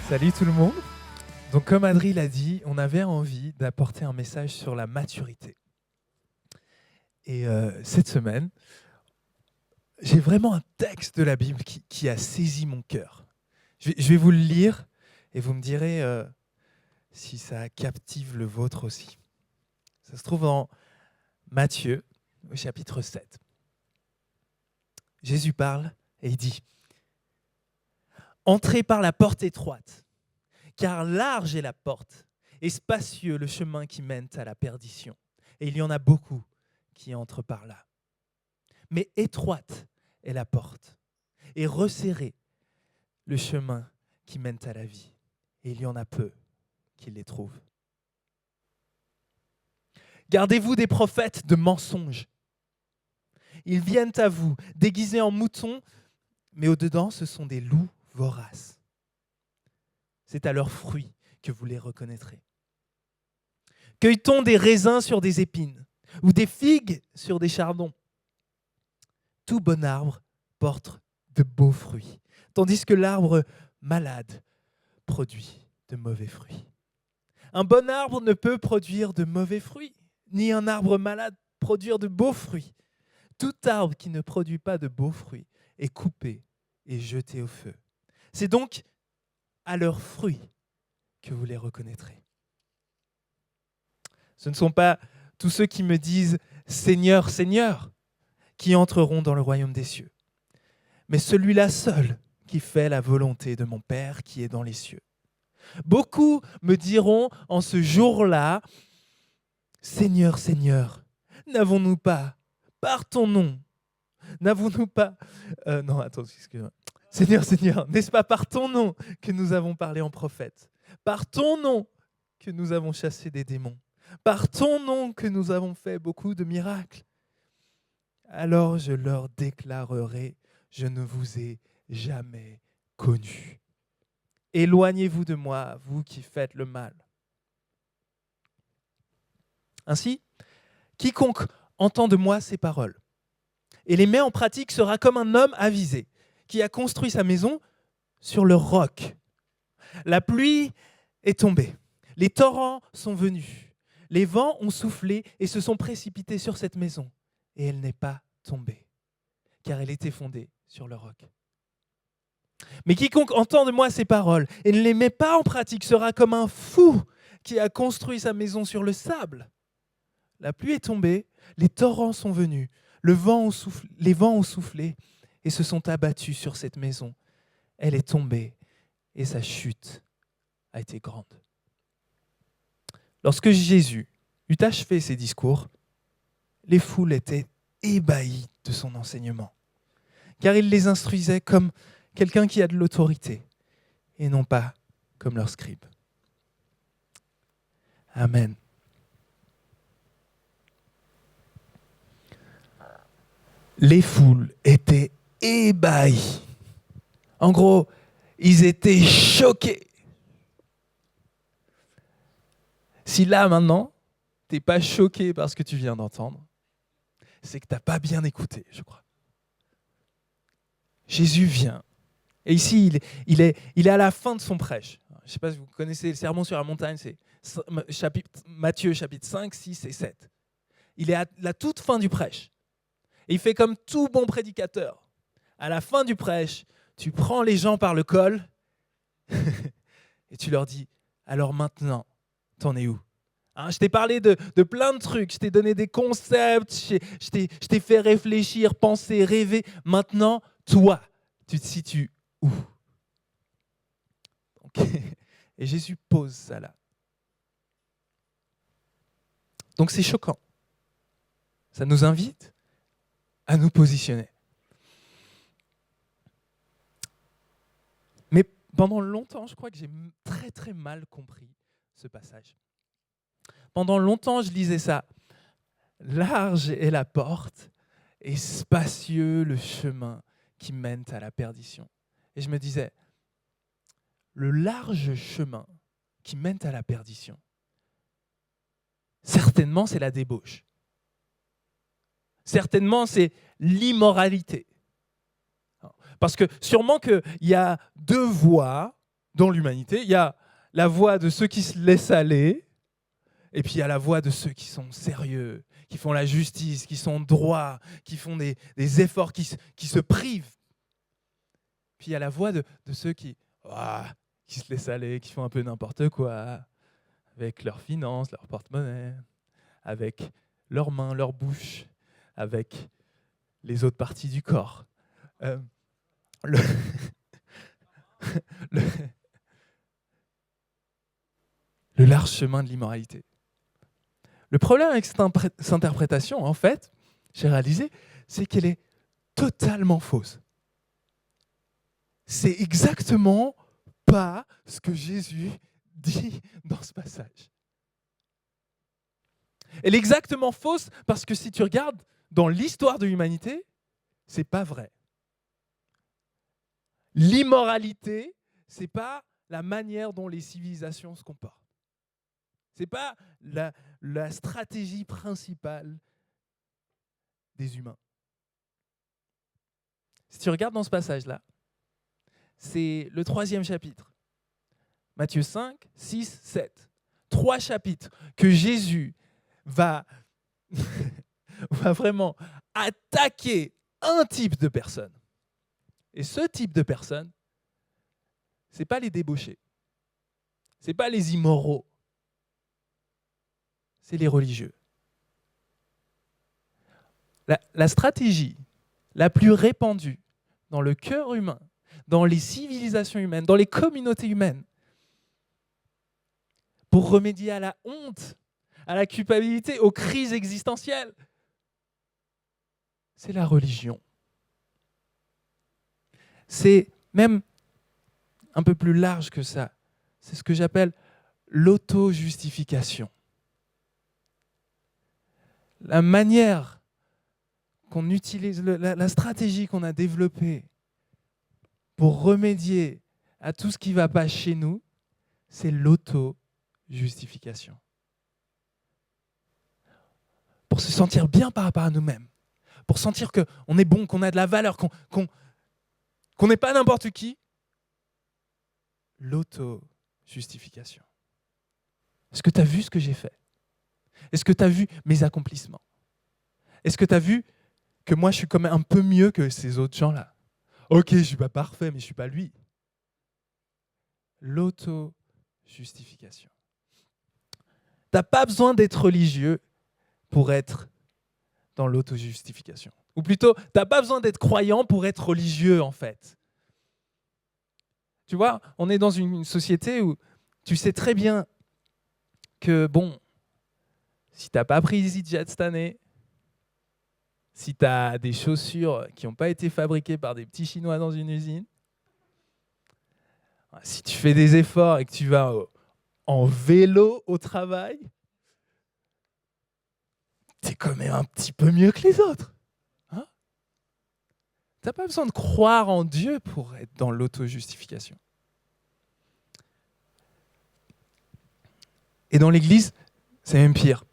Salut tout le monde. Donc comme Adrien l'a dit, on avait envie d'apporter un message sur la maturité. Et cette semaine, j'ai vraiment un texte de la Bible qui a saisi mon cœur. Je vais vous le lire et vous me direz si ça captive le vôtre aussi. Ça se trouve dans Matthieu, au chapitre 7. Jésus parle et il dit « Entrez par la porte étroite, car large est la porte et spacieux le chemin qui mène à la perdition. Et il y en a beaucoup qui entrent par là. Mais étroite est la porte et resserré le chemin qui mène à la vie. Et il y en a peu qui les trouvent. Gardez-vous des prophètes de mensonges. Ils viennent à vous déguisés en moutons, mais au-dedans, ce sont des loups voraces. C'est à leurs fruits que vous les reconnaîtrez. Cueille-t-on des raisins sur des épines ou des figues sur des chardons? Tout bon arbre porte de beaux fruits, tandis que l'arbre malade produit de mauvais fruits. Un bon arbre ne peut produire de mauvais fruits, ni un arbre malade produire de beaux fruits. Tout arbre qui ne produit pas de beaux fruits est coupé et jeté au feu. C'est donc à leurs fruits que vous les reconnaîtrez. Ce ne sont pas tous ceux qui me disent « Seigneur, Seigneur » qui entreront dans le royaume des cieux, mais celui-là seul qui fait la volonté de mon Père qui est dans les cieux. Beaucoup me diront en ce jour-là « Seigneur, Seigneur, n'avons-nous pas, par ton nom, n'avons-nous pas... non, attends, excuse-moi. Seigneur, Seigneur, n'est-ce pas par ton nom que nous avons parlé en prophète? Par ton nom que nous avons chassé des démons? Par ton nom que nous avons fait beaucoup de miracles? Alors je leur déclarerai, je ne vous ai jamais connus. Éloignez-vous de moi, vous qui faites le mal. Ainsi, quiconque entend de moi ces paroles et les met en pratique sera comme un homme avisé qui a construit sa maison sur le roc. La pluie est tombée, les torrents sont venus, les vents ont soufflé et se sont précipités sur cette maison. Et elle n'est pas tombée, car elle était fondée sur le roc. Mais quiconque entend de moi ces paroles et ne les met pas en pratique sera comme un fou qui a construit sa maison sur le sable. La pluie est tombée, les torrents sont venus, les vents ont soufflé et se sont abattus sur cette maison. Elle est tombée et sa chute a été grande. Lorsque Jésus eut achevé ses discours, les foules étaient ébahies de son enseignement, car il les instruisait comme quelqu'un qui a de l'autorité et non pas comme leurs scribes. Amen. Les foules étaient ébahies. En gros, ils étaient choqués. Si là, maintenant, tu n'es pas choqué par ce que tu viens d'entendre, c'est que tu n'as pas bien écouté, je crois. Jésus vient. Et ici, il est à la fin de son prêche. Je ne sais pas si vous connaissez le sermon sur la montagne, c'est Matthieu chapitre 5, 6 et 7. Il est à la toute fin du prêche. Et il fait comme tout bon prédicateur. À la fin du prêche, tu prends les gens par le col et tu leur dis, alors maintenant, t'en es où? Je t'ai parlé de plein de trucs, je t'ai donné des concepts, je t'ai fait réfléchir, penser, rêver. Maintenant, toi, tu te situes où? Et Jésus pose ça là. Donc c'est choquant. Ça nous invite à nous positionner. Mais pendant longtemps, je crois que j'ai très très mal compris ce passage. Pendant longtemps, je lisais ça. Large est la porte et spacieux le chemin qui mène à la perdition. Et je me disais, le large chemin qui mène à la perdition, certainement c'est la débauche. Certainement c'est l'immoralité. Parce que sûrement qu'il y a deux voies dans l'humanité. Il y a la voie de ceux qui se laissent aller, et puis il y a la voie de ceux qui sont sérieux, qui font la justice, qui sont droits, qui font des efforts, qui se privent. Puis il y a la voie de ceux qui se laissent aller, qui font un peu n'importe quoi, avec leurs finances, leur porte-monnaie, avec leurs mains, leur bouche, avec les autres parties du corps. Le, le, le large chemin de l'immoralité. Le problème avec cette interprétation, en fait, j'ai réalisé, c'est qu'elle est totalement fausse. C'est exactement pas ce que Jésus dit dans ce passage. Elle est exactement fausse parce que si tu regardes dans l'histoire de l'humanité, c'est pas vrai. L'immoralité, c'est pas la manière dont les civilisations se comportent. C'est pas la stratégie principale des humains. Si tu regardes dans ce passage-là, c'est le 3e chapitre. Matthieu 5, 6, 7. 3 chapitres que Jésus va vraiment attaquer un type de personne. Et ce type de personne, ce n'est pas les débauchés, ce n'est pas les immoraux, c'est les religieux. La stratégie la plus répandue dans le cœur humain, dans les civilisations humaines, dans les communautés humaines, pour remédier à la honte, à la culpabilité, aux crises existentielles, c'est la religion. C'est même un peu plus large que ça. C'est ce que j'appelle l'auto-justification. La manière qu'on utilise, la stratégie qu'on a développée pour remédier à tout ce qui ne va pas chez nous, c'est l'auto-justification. Pour se sentir bien par rapport à nous-mêmes, pour sentir qu'on est bon, qu'on a de la valeur, qu'on n'est pas n'importe qui, l'auto-justification. Est-ce que tu as vu ce que j'ai fait? Est-ce que tu as vu mes accomplissements? Est-ce que tu as vu que moi, je suis quand même un peu mieux que ces autres gens-là? Ok, je ne suis pas parfait, mais je ne suis pas lui. L'auto-justification. Tu n'as pas besoin d'être religieux pour être dans l'auto-justification. Ou plutôt, tu n'as pas besoin d'être croyant pour être religieux, en fait. Tu vois, on est dans une société où tu sais très bien que, bon, si tu n'as pas pris EasyJet cette année, si tu as des chaussures qui n'ont pas été fabriquées par des petits Chinois dans une usine, si tu fais des efforts et que tu vas en vélo au travail, tu es quand même un petit peu mieux que les autres. Hein? Tu n'as pas besoin de croire en Dieu pour être dans l'auto-justification. Et dans l'Église, c'est même pire.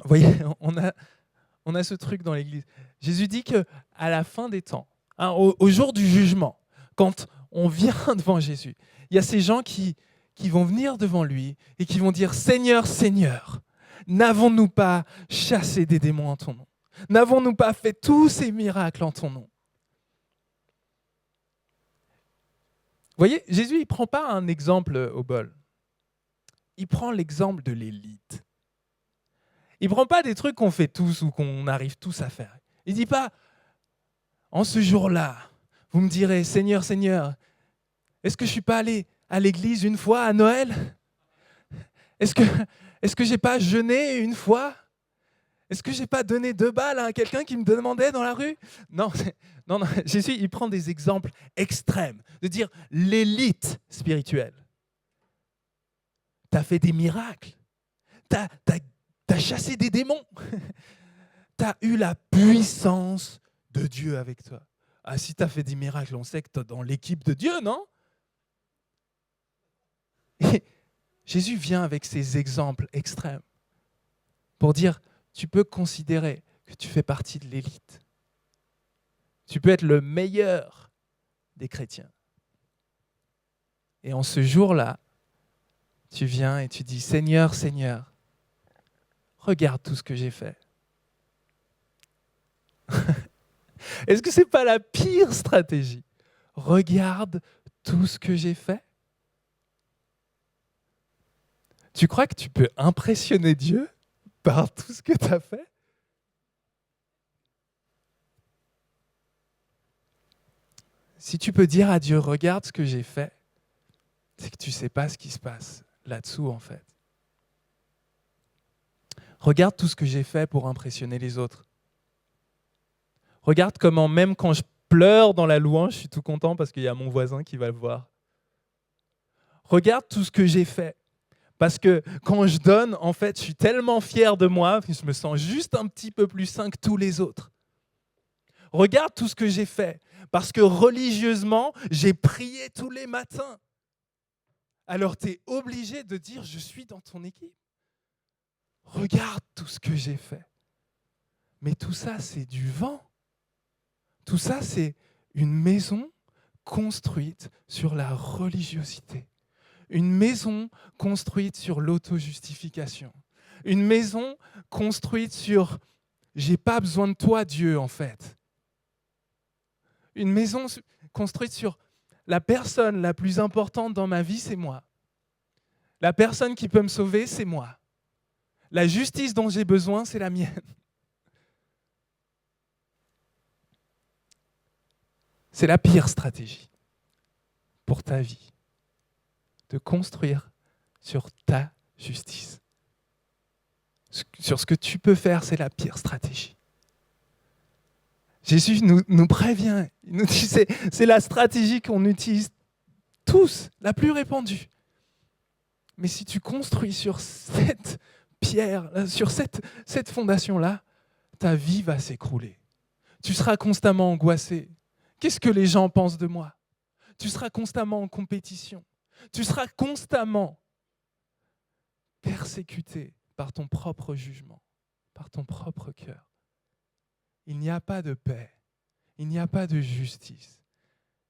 Vous voyez, on a ce truc dans l'Église. Jésus dit qu'à la fin des temps, hein, au jour du jugement, quand on vient devant Jésus, il y a ces gens qui vont venir devant lui et qui vont dire « Seigneur, Seigneur, n'avons-nous pas chassé des démons en ton nom? N'avons-nous pas fait tous ces miracles en ton nom ?» Vous voyez, Jésus, il ne prend pas un exemple au bol. Il prend l'exemple de l'élite. Il ne prend pas des trucs qu'on fait tous ou qu'on arrive tous à faire. Il ne dit pas, en ce jour-là, vous me direz, Seigneur, Seigneur, est-ce que je ne suis pas allé à l'église une fois à Noël? Est-ce que je n'ai pas jeûné une fois? Est-ce que je n'ai pas donné 2 balles à quelqu'un qui me demandait dans la rue? Non, non, Jésus, il prend des exemples extrêmes, de dire l'élite spirituelle. Tu as fait des miracles, tu as chassé des démons, tu as eu la puissance de Dieu avec toi. Ah, si tu as fait des miracles, on sait que tu es dans l'équipe de Dieu, non? Et Jésus vient avec ces exemples extrêmes pour dire, tu peux considérer que tu fais partie de l'élite. Tu peux être le meilleur des chrétiens. Et en ce jour-là, tu viens et tu dis, Seigneur, Seigneur, regarde tout ce que j'ai fait. Est-ce que ce n'est pas la pire stratégie? Regarde tout ce que j'ai fait. Tu crois que tu peux impressionner Dieu par tout ce que tu as fait? Si tu peux dire à Dieu, regarde ce que j'ai fait, c'est que tu ne sais pas ce qui se passe là-dessous en fait. Regarde tout ce que j'ai fait pour impressionner les autres. Regarde comment même quand je pleure dans la louange, je suis tout content parce qu'il y a mon voisin qui va le voir. Regarde tout ce que j'ai fait. Parce que quand je donne, en fait, je suis tellement fier de moi que je me sens juste un petit peu plus saint que tous les autres. Regarde tout ce que j'ai fait. Parce que religieusement, j'ai prié tous les matins. Alors tu es obligé de dire, je suis dans ton équipe. Regarde tout ce que j'ai fait. Mais tout ça, c'est du vent. Tout ça, c'est une maison construite sur la religiosité. Une maison construite sur l'auto-justification. Une maison construite sur « j'ai pas besoin de toi, Dieu, en fait ». Une maison construite sur « la personne la plus importante dans ma vie, c'est moi. La personne qui peut me sauver, c'est moi. La justice dont j'ai besoin, c'est la mienne. » C'est la pire stratégie pour ta vie, de construire sur ta justice. Sur ce que tu peux faire, c'est la pire stratégie. Jésus nous prévient, il nous dit c'est la stratégie qu'on utilise tous, la plus répandue. Mais si tu construis sur cette pierre, sur cette fondation-là, ta vie va s'écrouler. Tu seras constamment angoissé. Qu'est-ce que les gens pensent de moi? Tu seras constamment en compétition. Tu seras constamment persécuté par ton propre jugement, par ton propre cœur. Il n'y a pas de paix, il n'y a pas de justice,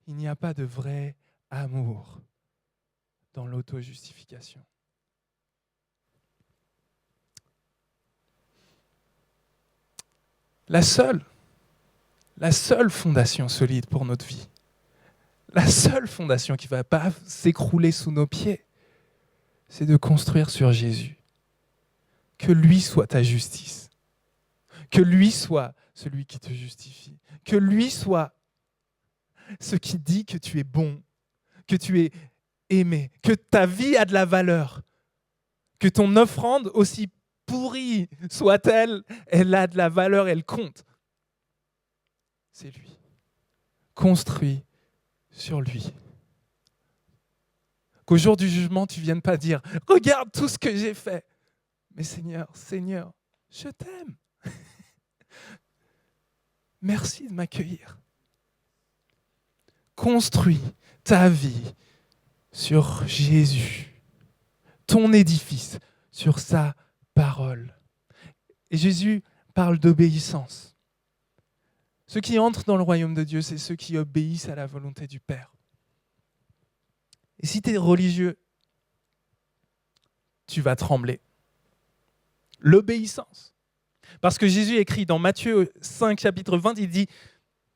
il n'y a pas de vrai amour dans l'auto-justification. La seule fondation solide pour notre vie, la seule fondation qui ne va pas s'écrouler sous nos pieds, c'est de construire sur Jésus. Que lui soit ta justice. Que lui soit celui qui te justifie. Que lui soit ce qui dit que tu es bon, que tu es aimé, que ta vie a de la valeur, que ton offrande, aussi pourrie soit-elle, elle a de la valeur, elle compte. C'est lui. Construis sur lui. Qu'au jour du jugement, tu ne viennes pas dire « Regarde tout ce que j'ai fait !» Mais Seigneur, je t'aime. Merci de m'accueillir. Construis ta vie sur Jésus, ton édifice, sur sa parole. Et Jésus parle d'obéissance. Ceux qui entrent dans le royaume de Dieu, c'est ceux qui obéissent à la volonté du Père. Et si tu es religieux, tu vas trembler. L'obéissance. Parce que Jésus écrit dans Matthieu 5, chapitre 20, il dit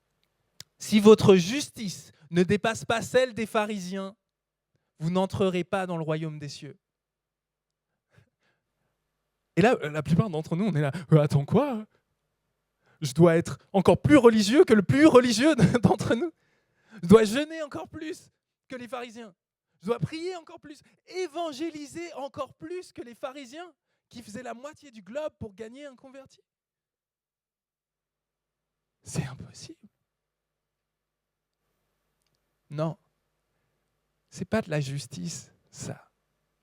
« Si votre justice ne dépasse pas celle des pharisiens, vous n'entrerez pas dans le royaume des cieux. » Et là, la plupart d'entre nous, on est là « Attends quoi ? Je dois être encore plus religieux que le plus religieux d'entre nous. Je dois jeûner encore plus que les pharisiens. Je dois prier encore plus, évangéliser encore plus que les pharisiens qui faisaient la moitié du globe pour gagner un converti. » C'est impossible. Non, c'est pas de la justice, ça,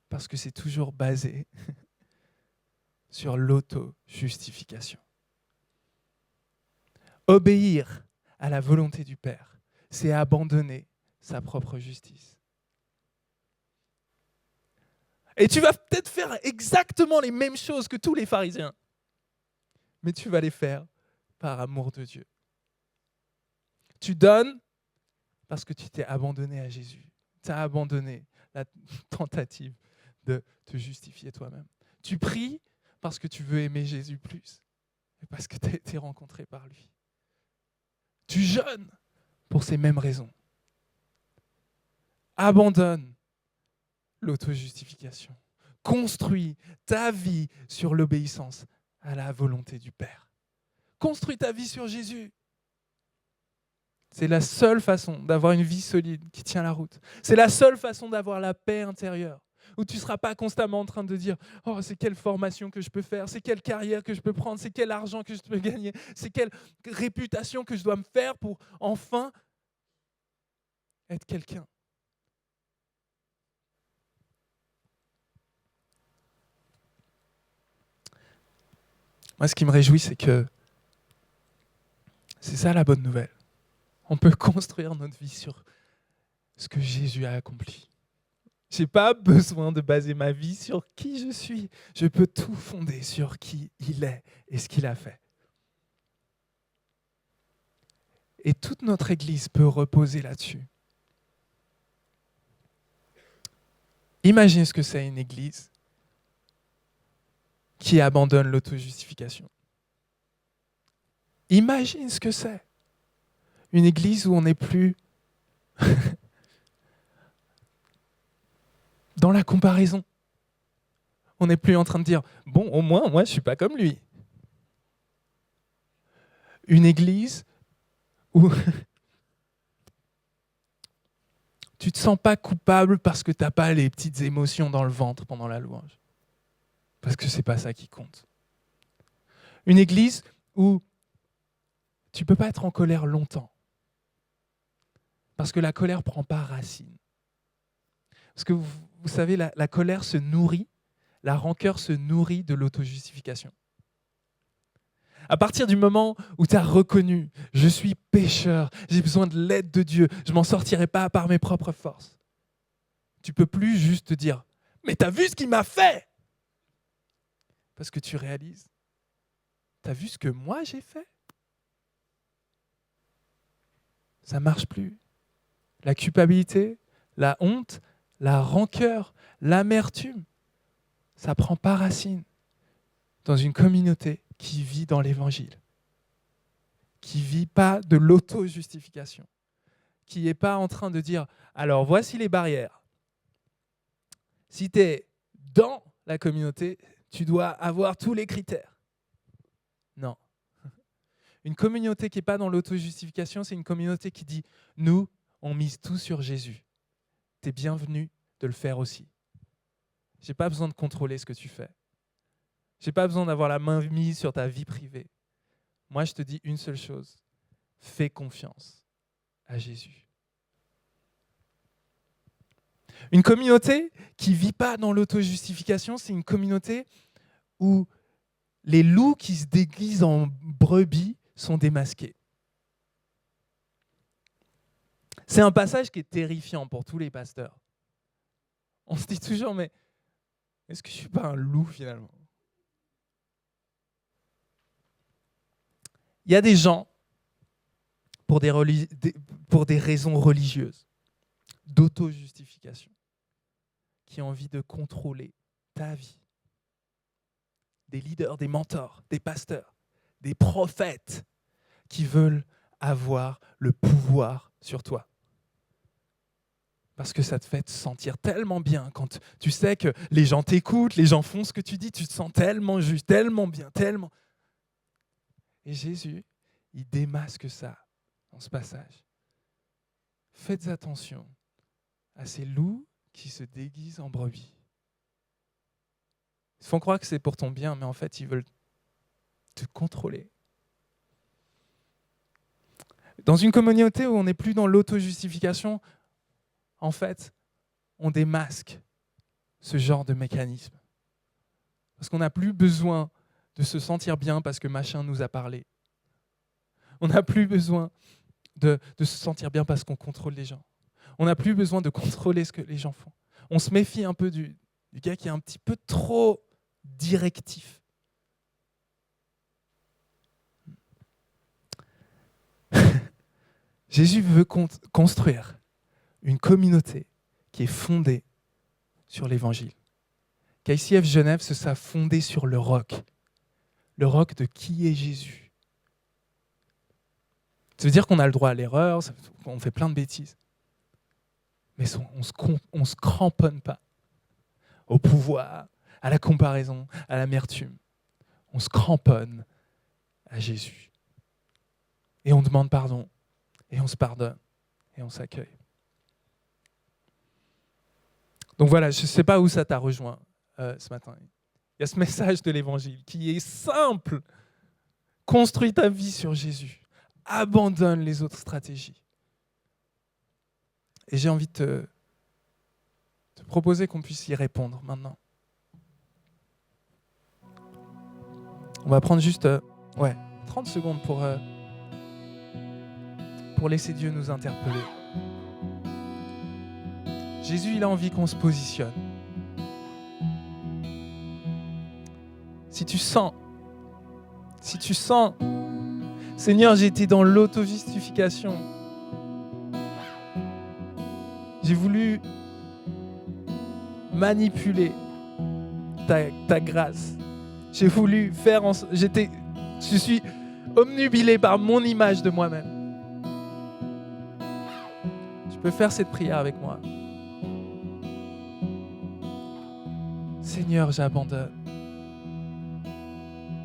parce que c'est toujours basé sur l'auto-justification. Obéir à la volonté du Père, c'est abandonner sa propre justice. Et tu vas peut-être faire exactement les mêmes choses que tous les pharisiens, mais tu vas les faire par amour de Dieu. Tu donnes parce que tu t'es abandonné à Jésus. Tu as abandonné la tentative de te justifier toi-même. Tu pries parce que tu veux aimer Jésus plus et parce que tu as été rencontré par lui. Tu jeûnes pour ces mêmes raisons. Abandonne l'auto-justification. Construis ta vie sur l'obéissance à la volonté du Père. Construis ta vie sur Jésus. C'est la seule façon d'avoir une vie solide qui tient la route. C'est la seule façon d'avoir la paix intérieure, où tu ne seras pas constamment en train de dire « Oh, c'est quelle formation que je peux faire, c'est quelle carrière que je peux prendre, c'est quel argent que je peux gagner, c'est quelle réputation que je dois me faire pour enfin être quelqu'un. » Moi, ce qui me réjouit, c'est que c'est ça la bonne nouvelle. On peut construire notre vie sur ce que Jésus a accompli. Je n'ai pas besoin de baser ma vie sur qui je suis. Je peux tout fonder sur qui il est et ce qu'il a fait. Et toute notre Église peut reposer là-dessus. Imagine ce que c'est une Église qui abandonne l'auto-justification. Imagine ce que c'est. Une Église où on n'est plus dans la comparaison. On n'est plus en train de dire « Bon, au moins, moi, je ne suis pas comme lui. » Une Église où tu ne te sens pas coupable parce que tu n'as pas les petites émotions dans le ventre pendant la louange. Parce que ce n'est pas ça qui compte. Une Église où tu ne peux pas être en colère longtemps. Parce que la colère ne prend pas racine. Parce que vous savez, la colère se nourrit, la rancœur se nourrit de l'auto-justification. À partir du moment où tu as reconnu « Je suis pécheur, j'ai besoin de l'aide de Dieu, je ne m'en sortirai pas par mes propres forces », tu ne peux plus juste te dire « Mais tu as vu ce qu'il m'a fait !» Parce que tu réalises « Tu as vu ce que moi j'ai fait ?» Ça ne marche plus. La culpabilité, la honte, la rancœur, l'amertume, ça ne prend pas racine dans une communauté qui vit dans l'Évangile, qui ne vit pas de l'auto-justification, qui n'est pas en train de dire « Alors, voici les barrières. Si tu es dans la communauté, tu dois avoir tous les critères. » Non. Une communauté qui n'est pas dans l'auto-justification, c'est une communauté qui dit « Nous, on mise tout sur Jésus. Tu es bienvenu de le faire aussi. Je n'ai pas besoin de contrôler ce que tu fais. Je n'ai pas besoin d'avoir la main mise sur ta vie privée. Moi, je te dis une seule chose. Fais confiance à Jésus. » Une communauté qui ne vit pas dans l'auto-justification, c'est une communauté où les loups qui se déguisent en brebis sont démasqués. C'est un passage qui est terrifiant pour tous les pasteurs. On se dit toujours, mais est-ce que je ne suis pas un loup finalement ? Il y a des gens, pour des raisons religieuses, d'auto-justification, qui ont envie de contrôler ta vie. Des leaders, des mentors, des pasteurs, des prophètes qui veulent avoir le pouvoir sur toi. Parce que ça te fait te sentir tellement bien quand tu sais que les gens t'écoutent, les gens font ce que tu dis, tu te sens tellement juste, tellement bien, tellement... Et Jésus, il démasque ça dans ce passage. Faites attention à ces loups qui se déguisent en brebis. Ils font croire que c'est pour ton bien, mais en fait, ils veulent te contrôler. Dans une communauté où on n'est plus dans l'auto-justification, en fait, on démasque ce genre de mécanisme. Parce qu'on n'a plus besoin de se sentir bien parce que machin nous a parlé. On n'a plus besoin de se sentir bien parce qu'on contrôle les gens. On n'a plus besoin de contrôler ce que les gens font. On se méfie un peu du gars qui est un petit peu trop directif. Jésus veut construire une communauté qui est fondée sur l'Évangile. KCF Genève se soit fondé sur le roc de qui est Jésus. Ça veut dire qu'on a le droit à l'erreur, on fait plein de bêtises. Mais on ne se cramponne pas au pouvoir, à la comparaison, à l'amertume. On se cramponne à Jésus. Et on demande pardon, et on se pardonne, et on s'accueille. Donc voilà, je ne sais pas où ça t'a rejoint ce matin. Il y a ce message de l'Évangile qui est simple. Construis ta vie sur Jésus. Abandonne les autres stratégies. Et j'ai envie de te proposer qu'on puisse y répondre maintenant. On va prendre juste 30 secondes pour laisser Dieu nous interpeller. Jésus, il a envie qu'on se positionne. Si tu sens, Seigneur, j'ai été dans l'auto-justification. J'ai voulu manipuler ta grâce. J'ai voulu faire je suis obnubilé par mon image de moi-même. Tu peux faire cette prière avec moi. Seigneur, j'abandonne.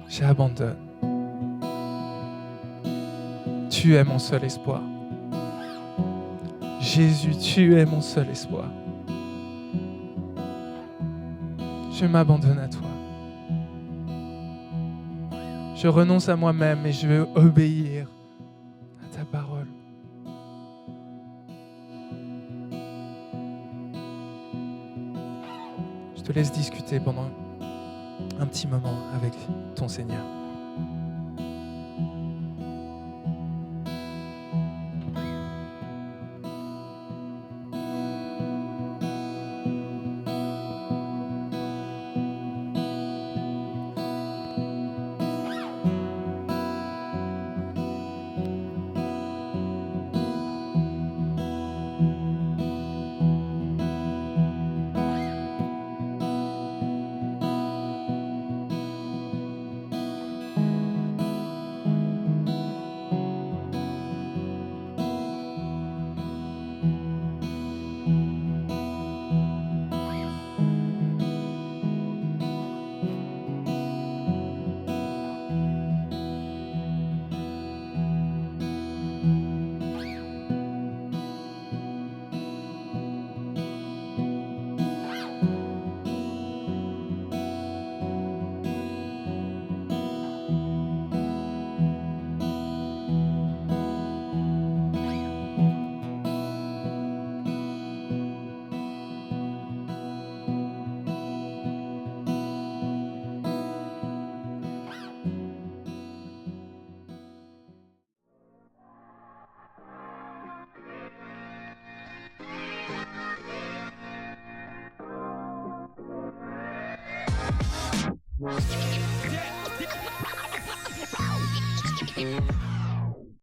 J'abandonne. Tu es mon seul espoir. Jésus, tu es mon seul espoir. Je m'abandonne à toi. Je renonce à moi-même et je veux obéir à ta parole. Je te laisse discuter pendant un petit moment avec ton Seigneur. Yeah.